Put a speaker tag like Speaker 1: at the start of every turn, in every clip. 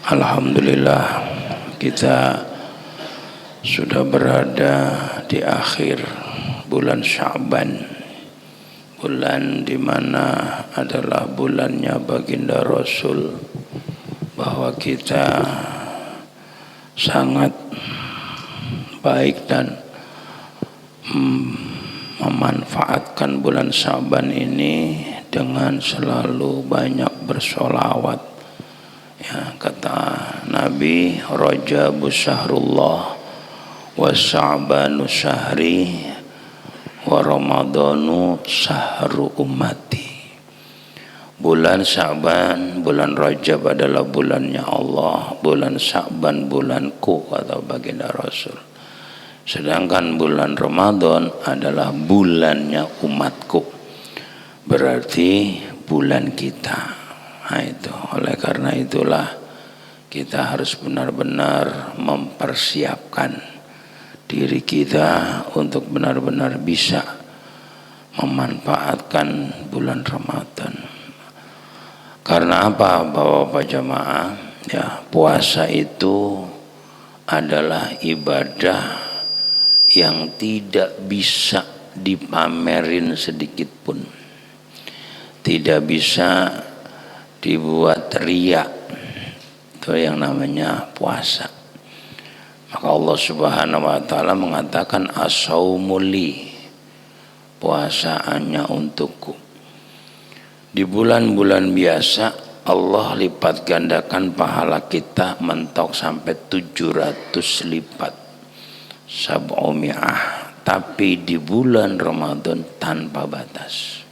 Speaker 1: Alhamdulillah, kita sudah berada di akhir bulan Sya'ban, bulan di mana adalah bulannya baginda Rasul, bahwa kita sangat baik dan memanfaatkan bulan Sya'ban ini dengan selalu banyak bersolawat. Ya, kata Nabi, Rajabu syahrullah wa Sya'banu syahri wa Ramadhanu syahru ummati. Bulan Sya'ban, bulan Rajab adalah bulannya Allah, bulan Sya'ban bulanku, kata baginda Rasul. Sedangkan bulan Ramadan adalah bulannya umatku, berarti bulan kita. Nah itu, oleh karena itulah kita harus benar-benar mempersiapkan diri kita untuk benar-benar bisa memanfaatkan bulan Ramadan. Karena apa, Bapak-bapak jamaah? Ya, puasa itu adalah ibadah yang tidak bisa dipamerin sedikit pun, tidak bisa dibuat riya. Itu yang namanya puasa. Maka Allah Subhanahu wa taala mengatakan as-saumuli, puasa hanya untukku. Di bulan-bulan biasa Allah lipat gandakan pahala kita mentok sampai 700 lipat, sab'umi'ah. Tapi di bulan Ramadan tanpa batas.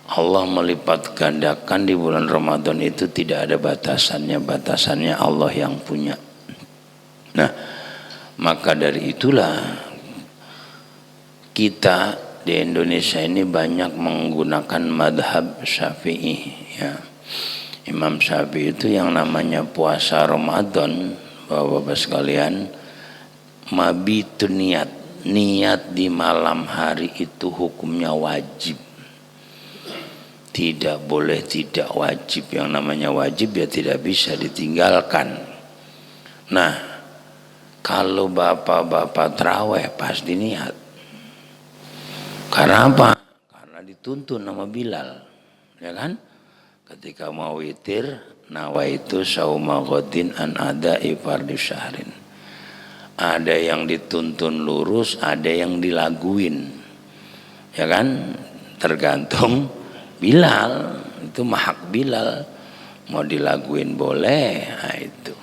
Speaker 1: Allah melipat gandakan di bulan Ramadan itu tidak ada batasannya, batasannya Allah yang punya. Nah, maka dari itulah kita di Indonesia ini banyak menggunakan madhab Syafi'i. Ya. Imam Syafi'i itu yang namanya puasa Ramadan, Bapak-bapak sekalian, mabitu niat di malam hari itu hukumnya wajib. Tidak boleh tidak wajib. Yang namanya wajib ya tidak bisa ditinggalkan. Nah, kalau bapak-bapak terawih pasti niat. Karena apa? Karena dituntun sama Bilal, ya kan? Ketika mau witir, nawaitu sauma ghadin an ada'i fardhi syahrin. Ada yang dituntun lurus, ada yang dilaguin, ya kan? Tergantung Bilal, itu mahak Bilal, mau dilaguin boleh. Nah itu.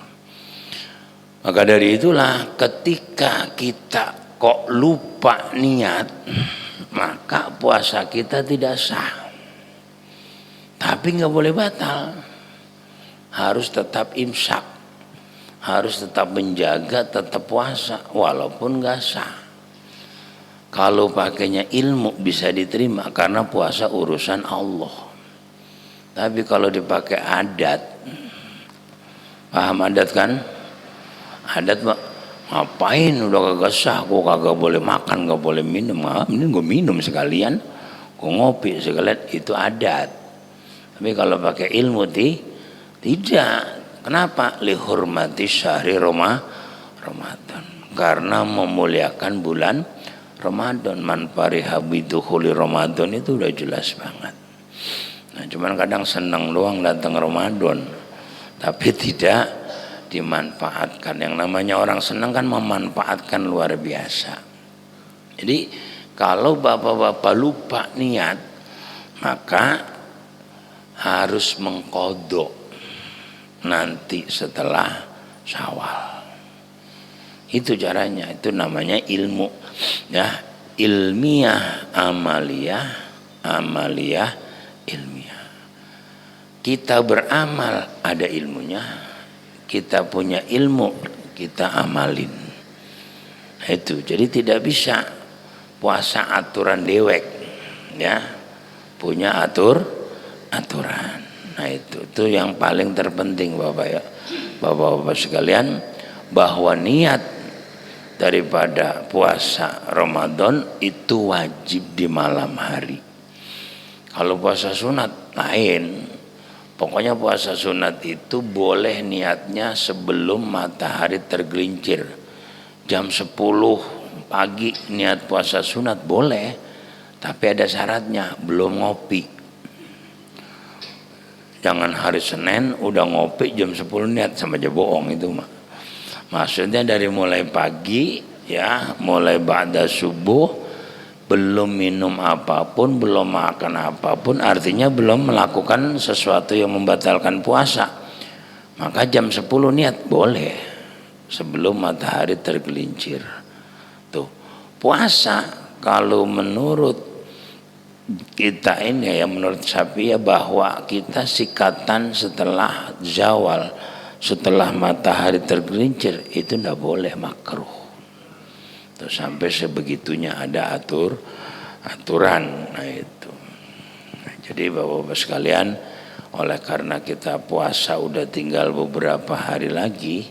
Speaker 1: Maka dari itulah ketika kita kok lupa niat, maka puasa kita tidak sah. Tapi nggak boleh batal, harus tetap imsak, harus tetap menjaga, tetap puasa walaupun nggak sah. Kalau pakainya ilmu bisa diterima karena puasa urusan Allah. Tapi kalau dipakai adat, paham adat kan? Adat ngapain udah kagak sah, gua kagak boleh makan, gak boleh minum. Ini gue minum sekalian, gue ngopi sekalian, itu adat. Tapi kalau pakai ilmu tidak. Kenapa? Lihurmati syahri Ramadan. Karena memuliakan bulan Ramadan. Man fariha bidukhuli Ramadan itu udah jelas banget. Nah, cuman kadang senang doang datang Ramadan, tapi tidak dimanfaatkan. Yang namanya orang senang kan memanfaatkan luar biasa. Jadi kalau bapak-bapak lupa niat, maka harus mengqadha nanti setelah Syawal. Itu caranya, itu namanya ilmu. Ya, ilmiah, amaliyah, ilmiah. Kita beramal ada ilmunya, kita punya ilmu, kita amalin. Nah, itu, jadi tidak bisa puasa aturan dewek, ya, punya aturan. Nah itu yang paling terpenting Bapak ya, Bapak-bapak sekalian, bahwa niat daripada puasa Ramadan itu wajib di malam hari. Kalau puasa sunat lain, Pokoknya puasa sunat itu boleh niatnya sebelum matahari tergelincir. Jam 10 pagi niat puasa sunat boleh, tapi ada syaratnya, belum ngopi. Jangan hari Senin udah ngopi jam 10 niat, sama aja bohong itu mah. Maksudnya dari mulai pagi ya, mulai ba'da subuh, belum minum apapun, belum makan apapun, artinya belum melakukan sesuatu yang membatalkan puasa. Maka jam 10 niat boleh sebelum matahari tergelincir. Tuh, puasa kalau menurut kita ini ya, menurut Syafi'i bahwa kita sikatan setelah zawal, setelah matahari tergelincir itu tidak boleh, makruh. Tuh, sampai sebegitunya ada aturan. Nah itu. Nah, jadi Bapak-bapak sekalian, oleh karena kita puasa udah tinggal beberapa hari lagi,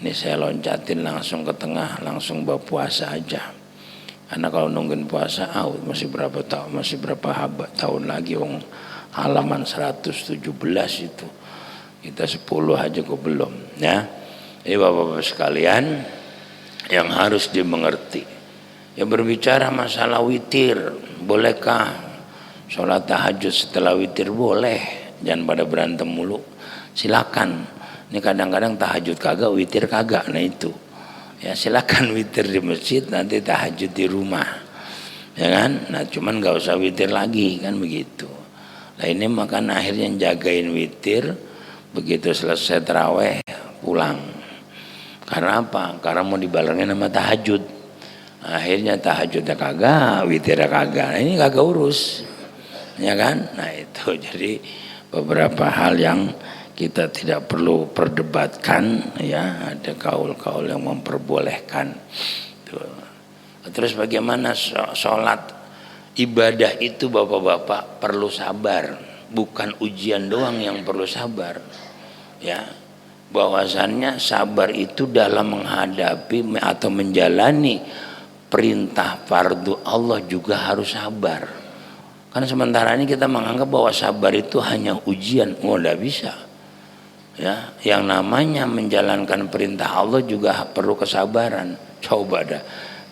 Speaker 1: ini saya loncatin langsung ke tengah, langsung berpuasa aja. Karena kalau nungguin puasa masih berapa tahun lagi, wong halaman 117 itu. Kita 10 aja kok belum ya. Ini Bapak-bapak sekalian yang harus dimengerti. Yang berbicara masalah witir, bolehkah sholat tahajud setelah witir? Boleh, jangan pada berantem mulu. Silakan. Ini kadang-kadang tahajud kagak, witir kagak. Nah itu. Ya silakan witir di masjid, nanti tahajud di rumah, ya kan? Nah cuman nggak usah witir lagi kan begitu. Nah ini makan akhirnya jagain witir, begitu selesai taraweh pulang. Karena apa? Karena mau dibalengin sama tahajud. Akhirnya tahajudnya kagak, witirnya kagak. Nah, ini kagak urus, ya kan? Nah itu jadi beberapa hal yang kita tidak perlu perdebatkan ya, ada kaul-kaul yang memperbolehkan. Terus bagaimana sholat ibadah itu Bapak-bapak perlu sabar, bukan ujian doang yang perlu sabar ya. Bahwasannya sabar itu dalam menghadapi atau menjalani perintah fardu Allah juga harus sabar. Karena sementara ini kita menganggap bahwa sabar itu hanya ujian, tidak bisa. Ya, yang namanya menjalankan perintah Allah juga perlu kesabaran. Coba dah,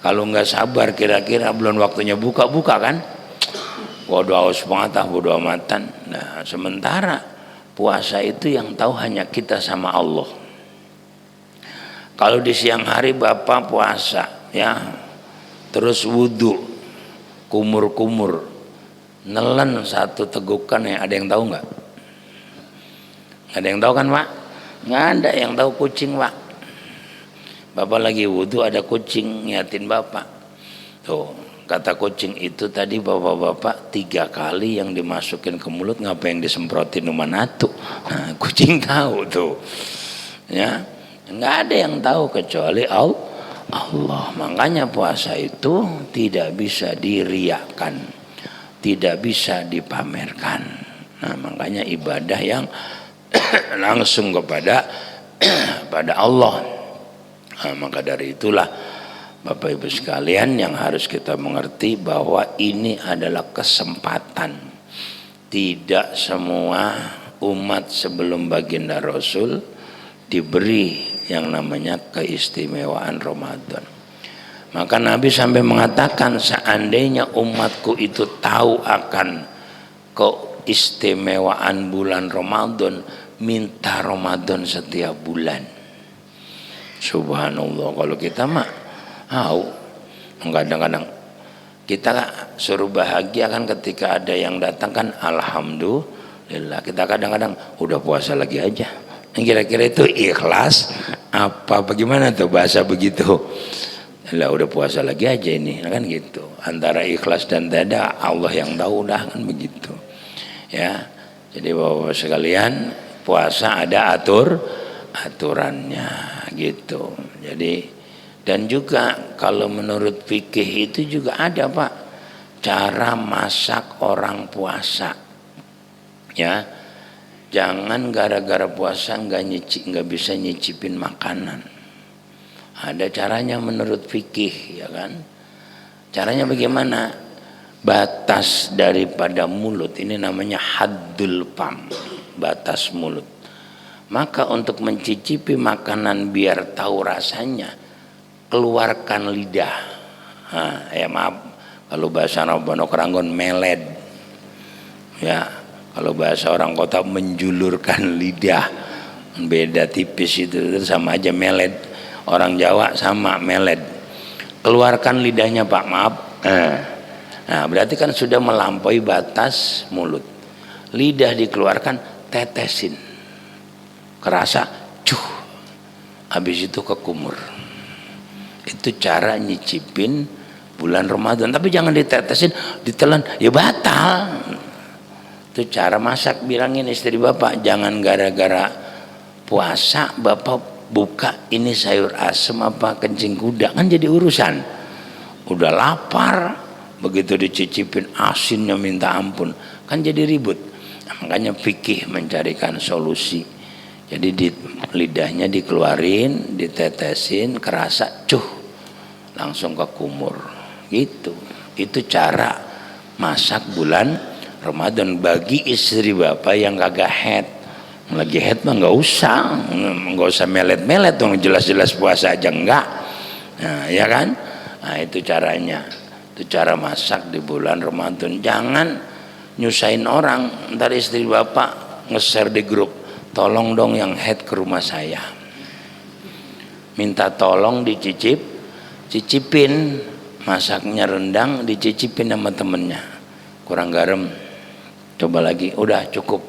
Speaker 1: kalau nggak sabar kira-kira belum waktunya buka kan? Bodo amatan. Nah, sementara puasa itu yang tahu hanya kita sama Allah. Kalau di siang hari Bapak puasa, ya, terus wudhu, kumur-kumur, nelen satu tegukan, ya, ada yang tahu nggak? Ada yang tahu kan Pak? Nggak ada yang tahu kucing Pak. Bapak lagi wudhu ada kucing ngiatin Bapak. Tuh kata kucing itu tadi Bapak-bapak 3 kali yang dimasukin ke mulut, ngapa yang disemprotin numanatu? Nah kucing tahu tuh. Ya nggak ada yang tahu kecuali Allah. Makanya puasa itu tidak bisa diriakan, tidak bisa dipamerkan. Nah makanya ibadah yang langsung kepada Allah. Nah, maka dari itulah Bapak Ibu sekalian yang harus kita mengerti bahwa ini adalah kesempatan. Tidak semua umat sebelum baginda Rasul diberi yang namanya keistimewaan Ramadan. Maka Nabi sampai mengatakan, seandainya umatku itu tahu akan keistimewaan bulan Ramadan, minta Ramadan setiap bulan. Subhanallah. Kalau kita mah kadang-kadang kita suruh bahagia kan ketika ada yang datang kan, alhamdulillah. Kita kadang-kadang udah puasa lagi aja. Kira-kira itu ikhlas apa bagaimana tuh bahasa begitu? Lah udah puasa lagi aja ini kan gitu. Antara ikhlas dan tidak Allah yang tahu dah kan begitu. Ya. Jadi Bapak sekalian, puasa ada aturannya gitu. Jadi dan juga kalau menurut fikih itu juga ada Pak, cara masak orang puasa. Ya. Jangan gara-gara puasa nggak bisa nyicipin makanan. Ada caranya menurut fikih, ya kan? Caranya bagaimana? Batas daripada mulut ini namanya haddul fam, batas mulut. Maka untuk mencicipi makanan biar tahu rasanya, keluarkan lidah. Maaf, kalau bahasa Bono Keranggon meled. Ya, kalau bahasa orang kota menjulurkan lidah. Beda tipis itu sama aja meled. Orang Jawa sama meled. Keluarkan lidahnya Pak, maaf. Nah, berarti kan sudah melampaui batas mulut. Lidah dikeluarkan, tetesin. Kerasa, habis itu ke kumur. Itu cara nyicipin bulan Ramadan. Tapi jangan ditetesin, ditelan, ya batal. Itu cara masak. Bilangin istri bapak, jangan gara-gara puasa bapak buka ini sayur asem apa kencing kuda, kan jadi urusan. Udah lapar, begitu dicicipin asinnya minta ampun, kan jadi ribut. Makanya fikih mencarikan solusi. Jadi lidahnya dikeluarin, ditetesin, kerasa, langsung ke kumur. Gitu. Itu cara masak bulan Ramadan bagi istri bapak yang kagak head. Lagi head mah nggak usah melet-melet dong, jelas-jelas puasa aja enggak. Nah, ya kan? Nah, itu caranya. Itu cara masak di bulan Ramadan. Jangan nyusahin orang. Ntar istri bapak nge-share di grup, tolong dong yang head ke rumah saya, minta tolong cicipin masaknya rendang, dicicipin sama temennya, kurang garam, coba lagi, udah cukup,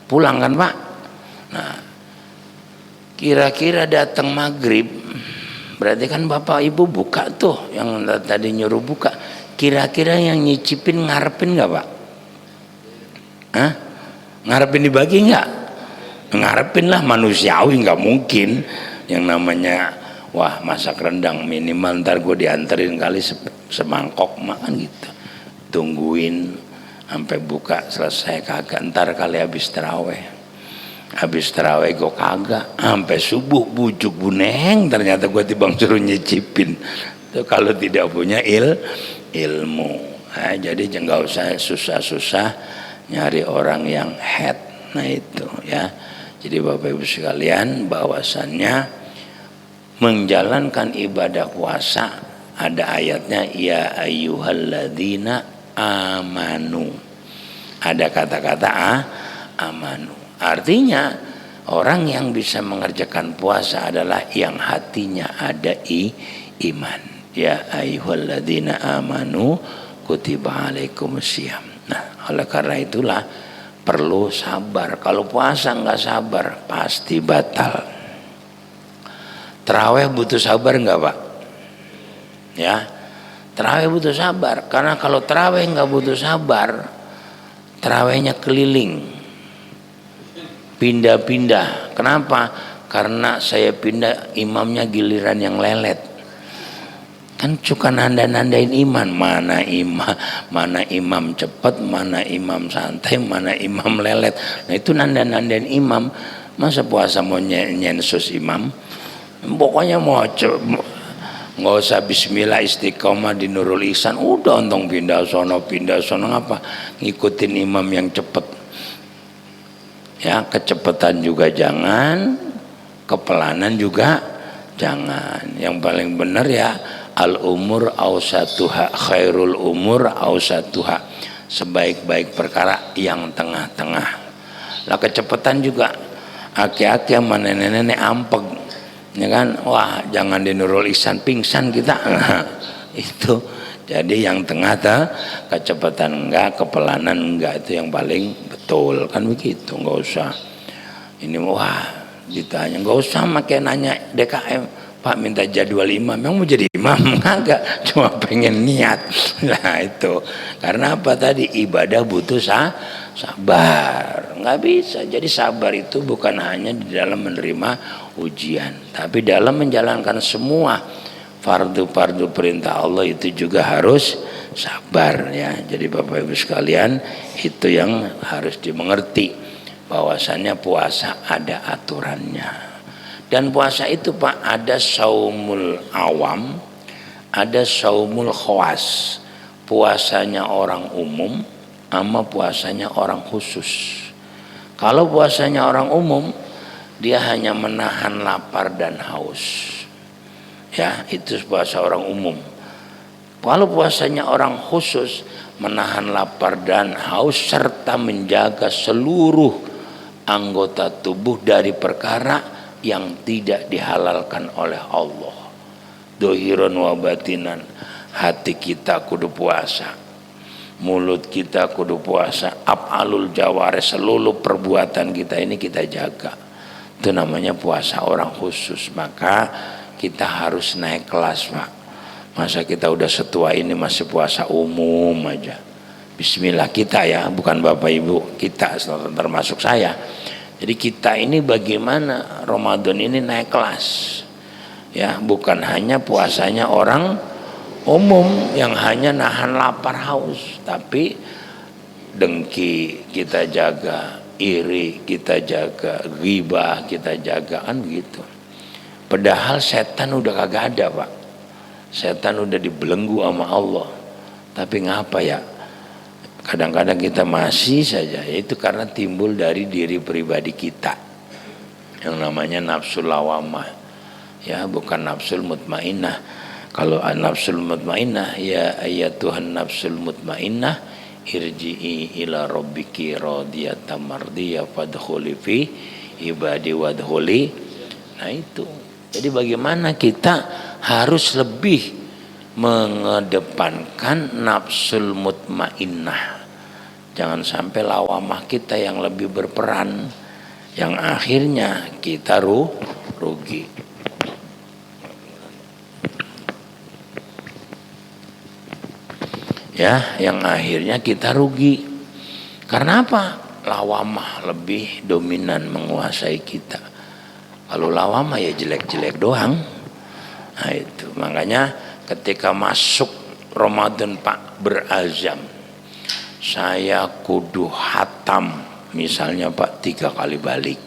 Speaker 1: pulang kan Pak. Nah, kira-kira datang maghrib, berarti kan bapak ibu buka tuh, yang tadi nyuruh buka, kira-kira yang nyicipin ngarepin nggak Pak? Ngarepin dibagi nggak? Ngarepin lah, manusiawi, nggak mungkin yang namanya wah masak rendang minimal ntar gue dianterin kali semangkok makan gitu, tungguin sampai buka selesai kagak, ntar kali habis terawih gue kagak, sampai subuh bujuk buneng ternyata gue tibang suruh nyicipin. Itu kalau tidak punya ilmu. Nah, jadi nggak usah susah-susah nyari orang yang head. Nah itu ya. Jadi Bapak Ibu sekalian, bahwasannya menjalankan ibadah puasa ada ayatnya, ya ayyuhalladzina amanu. Ada kata-kata amanu. Artinya orang yang bisa mengerjakan puasa adalah yang hatinya ada iman. Ya ayyuhalladzina amanu kutiba alaikumusiyam. Nah, oleh karena itulah perlu sabar. Kalau puasa nggak sabar pasti batal. Terawih butuh sabar nggak Pak? Ya, terawih butuh sabar. Karena kalau terawih nggak butuh sabar, terawihnya keliling, pindah-pindah. Kenapa? Karena saya pindah, imamnya giliran yang lelet. Kan suka nanda-nandain iman, mana imam cepat, mana imam santai, mana imam lelet. Nah itu nanda-nandain imam. Masa puasa mau nyensus imam? Pokoknya mau nggak usah bismillah istiqomah di Nurul Ihsan, udah untung pindah sono ngapa? Ngikutin imam yang cepat. Ya, kecepatan juga jangan, kepelanan juga jangan. Yang paling benar ya al umur ausatuha, khairul umur ausatuha, sebaik-baik perkara yang tengah-tengah. Lah kecepatan juga, aki-aki sama nenek-nenek ampeg, ya kan? Wah jangan di Nurul Ihsan pingsan kita. Itu jadi yang tengah kecepatan enggak, kepelanan enggak, itu yang paling betul kan begitu. Nggak usah ini wah ditanya, nggak usah makin nanya DKM, Pak minta jadwal imam, yang mau jadi imam enggak, cuma pengen niat. Nah itu karena apa tadi, ibadah butuh sabar, nggak bisa. Jadi sabar itu bukan hanya di dalam menerima ujian, tapi dalam menjalankan semua fardu-fardu perintah Allah itu juga harus sabar ya. Jadi Bapak Ibu sekalian, itu yang harus dimengerti, bahwasannya puasa ada aturannya. Dan puasa itu Pak ada saumul awam, ada saumul khawas. Puasanya orang umum sama puasanya orang khusus. Kalau puasanya orang umum, dia hanya menahan lapar dan haus. Ya, itu puasa orang umum. Kalau puasanya orang khusus, menahan lapar dan haus serta menjaga seluruh anggota tubuh dari perkara yang tidak dihalalkan oleh Allah. Dohiron wa batinan, hati kita kudu puasa, mulut kita kudu puasa, af'alul jawari, seluruh perbuatan kita ini kita jaga. Itu namanya puasa orang khusus. Maka kita harus naik kelas, Pak. Masa kita udah setua ini masih puasa umum aja. Bismillah kita ya, bukan Bapak Ibu, kita termasuk saya. Jadi kita ini bagaimana Ramadan ini naik kelas. Ya, bukan hanya puasanya orang umum yang hanya nahan lapar haus, tapi dengki kita jaga, iri kita jaga, ghibah kita jaga, kan gitu. Padahal setan udah kagak ada, Pak. Setan udah dibelenggu sama Allah. Tapi ngapa ya? Kadang-kadang kita masih saja, yaitu karena timbul dari diri pribadi kita yang namanya nafsu lawamah. Ya, bukan nafsul mutmainnah. Kalau nafsul mutmainnah, ya Tuhan nafsul mutmainnah, irji'i ila rabbiki radiyatan mardiyah fadkhuli fi ibadi wadkhuli. Nah itu. Jadi bagaimana kita harus lebih mengedepankan nafsul mutmainnah. Jangan sampai lawamah kita yang lebih berperan, yang akhirnya kita rugi. Ya, yang akhirnya kita rugi. Karena apa? Lawamah lebih dominan menguasai kita. Kalau lawamah ya jelek-jelek doang. Nah itu makanya ketika masuk Ramadan, Pak, berazam, saya kudu hatam misalnya, Pak, 3 kali balik.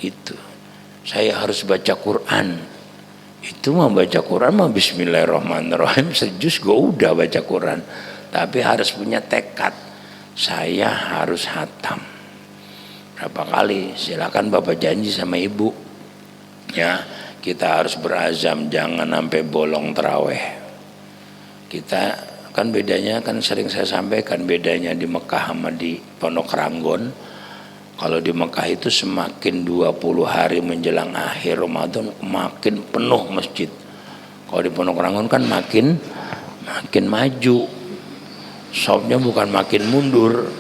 Speaker 1: Itu saya harus baca Quran. Itu mau baca Quran mah bismillahirrahmanirrahim, sejus gue udah baca Quran. Tapi harus punya tekad, saya harus hatam. Berapa kali? Silakan Bapak janji sama Ibu. Ya, kita harus berazam jangan sampai bolong taraweh. Kita kan bedanya, kan sering saya sampaikan bedanya di Mekah sama di Pondok Ranggon. Kalau di Mekah itu semakin 20 hari menjelang akhir Ramadan makin penuh masjid. Kalau di Pondok Ranggon kan makin maju. Shopnya bukan makin mundur,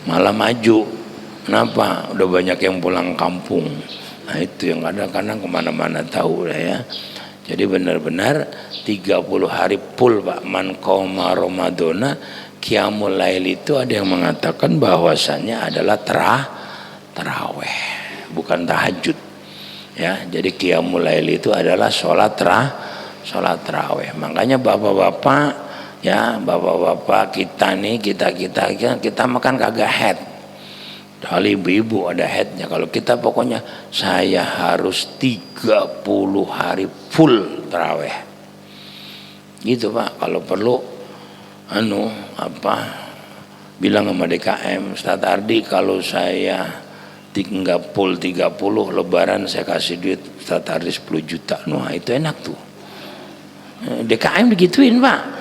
Speaker 1: malah maju. Kenapa? Udah banyak yang pulang kampung. Nah itu yang kadang-kadang kemana-mana tahu lah ya. Jadi benar-benar 30 hari full, Pak. Man qoma Ramadana qiyamul lail, itu ada yang mengatakan bahwasannya adalah taraweh, bukan tahajud. Ya, jadi qiyamul lail itu adalah sholat taraweh. Makanya bapak-bapak, ya bapak-bapak kita nih, kita makan kagak head. Kalau ibu-ibu ada headnya. Kalau kita pokoknya saya harus 30 hari full taraweh. Gitu, Pak. Kalau perlu bilang sama DKM, Ustaz Ardi, kalau saya nggak full 30 lebaran saya kasih duit Ustaz Ardi 10 juta. Nah, itu enak tuh. DKM digituin, Pak.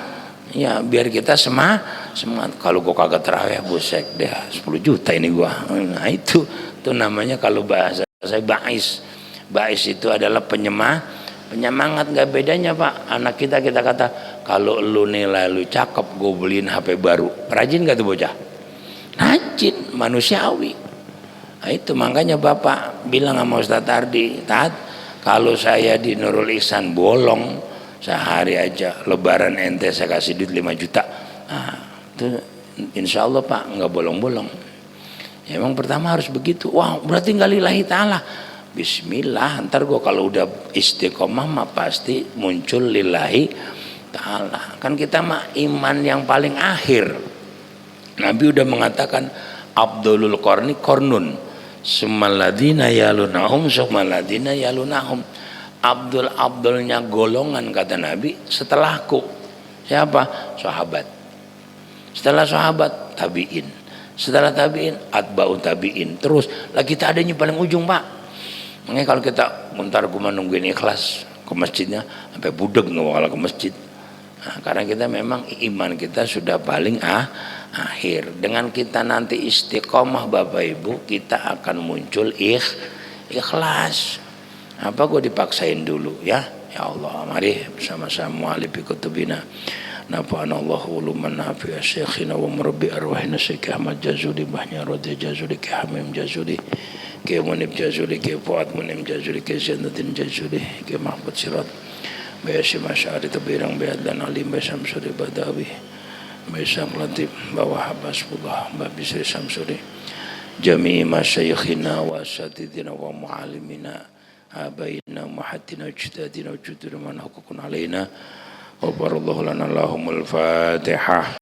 Speaker 1: Ya biar kita semangat. Kalau gua kagak tarawih, buset deh 10 juta ini gua. Nah itu namanya kalau bahasa saya bais. Bais itu adalah penyemangat. Gak bedanya, Pak. Anak kita kata, kalau lu nilai lu cakep, gua beliin HP baru. Rajin gak tuh bocah? Rajin, manusiawi. Nah itu makanya Bapak bilang sama Ustaz Ardi, Tat, kalau saya di Nurul Ihsan bolong sehari aja lebaran ente saya kasih duit 5 juta. Nah, itu insya Allah, Pak, nggak bolong-bolong. Ya, emang pertama harus begitu. Wah, berarti nggak lillahi ta'ala. Bismillah, ntar gua kalau udah istiqomah mah pasti muncul lillahi ta'ala. Kan kita mah iman yang paling akhir. Nabi udah mengatakan Abdulul Qarni Qarnun, summaladina yalunahum summaladina yalunahum. Abdulnya golongan, kata Nabi, setelahku. Siapa? Sahabat. Setelah sahabat, tabiin. setelah tabiin atba'u tabiin, terus lah kita adanya paling ujung Pak. Makanya kalau kita bentar gue nungguin ikhlas ke masjidnya sampai budeg kalau ke masjid. Nah, karena kita memang iman kita sudah paling akhir. Dengan kita nanti istiqomah Bapak Ibu, kita akan muncul ikhlas. Apa gue dipaksain dulu ya? Ya Allah, mari bersama-sama mu'alif kutubina. Nafa'ana Allahu uluman nafi'a syekhina wa murabbi arwahina Syekh Ahmad Jazuli Bahnya Rodi Jazuli Ki Hamim Jazuli Ki Munib Jazuli Ki Fuad Munim Jazuli Ki Zainuddin Jazuli Ki Mahmud Sirat Bayasi Masyari Tabirang Bayad dan Alim Bayasam Suri Badawi Bayasam Latif Bawah Habasbullah Babisri Samsuri Jami'i Masyayikhina wa Asatidina wa Mu'alimina Abayina Muhaddina Ujtadina Ujudina Man Hukukun Alaina Wabarallahu lana Allahumul Fatihah.